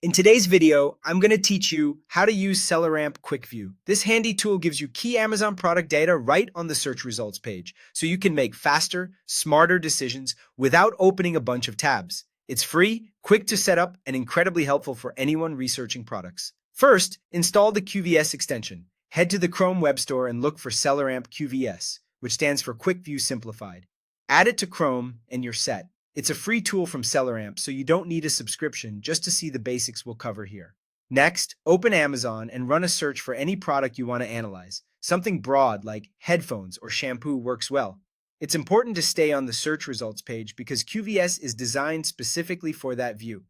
In today's video, I'm going to teach you how to use Selleramp Quick View. This handy tool gives you key Amazon product data right on the search results page, so you can make faster, smarter decisions without opening a bunch of tabs. It's free, quick to set up, and incredibly helpful for anyone researching products. First, install the QVS extension. Head to the Chrome Web Store and look for Selleramp QVS, which stands for Quick View Simplified. Add it to Chrome and you're set. It's a free tool from Selleramp, so you don't need a subscription just to see the basics we'll cover here. Next, open Amazon and run a search for any product you want to analyze. Something broad like headphones or shampoo works well. It's important to stay on the search results page because QVS is designed specifically for that view.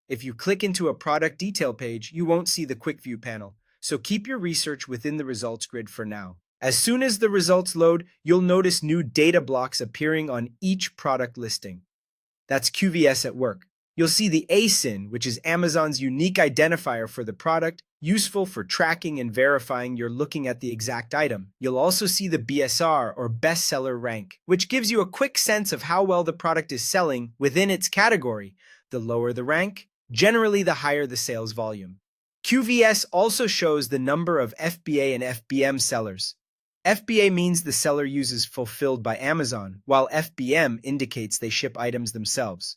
If you click into a product detail page, you won't see the quick view panel, so keep your research within the results grid for now. As soon as the results load, you'll notice new data blocks appearing on each product listing. That's QVS at work. You'll see the ASIN, which is Amazon's unique identifier for the product, useful for tracking and verifying you're looking at the exact item. You'll also see the BSR, or bestseller rank, which gives you a quick sense of how well the product is selling within its category. The lower the rank, generally the higher the sales volume. QVS also shows the number of FBA and FBM sellers. FBA means the seller uses fulfilled by Amazon, while FBM indicates they ship items themselves.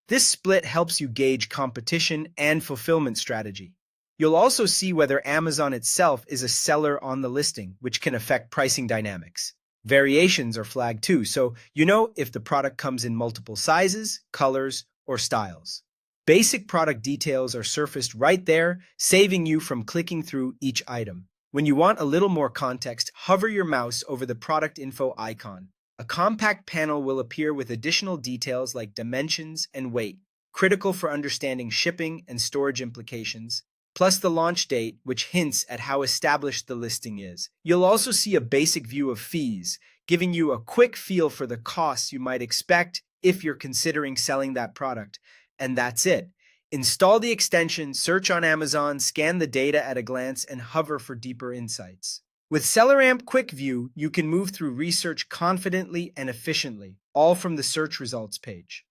This split helps you gauge competition and fulfillment strategy. You'll also see whether Amazon itself is a seller on the listing, which can affect pricing dynamics. Variations are flagged too, so you know if the product comes in multiple sizes, colors, or styles. Basic product details are surfaced right there, saving you from clicking through each item. When you want a little more context, hover your mouse over the product info icon. A compact panel will appear with additional details like dimensions and weight, critical for understanding shipping and storage implications, plus the launch date, which hints at how established the listing is. You'll also see a basic view of fees, giving you a quick feel for the costs you might expect if you're considering selling that product. And that's it. Install the extension, search on Amazon, scan the data at a glance, and hover for deeper insights. With Selleramp Quick View, you can move through research confidently and efficiently, all from the search results page.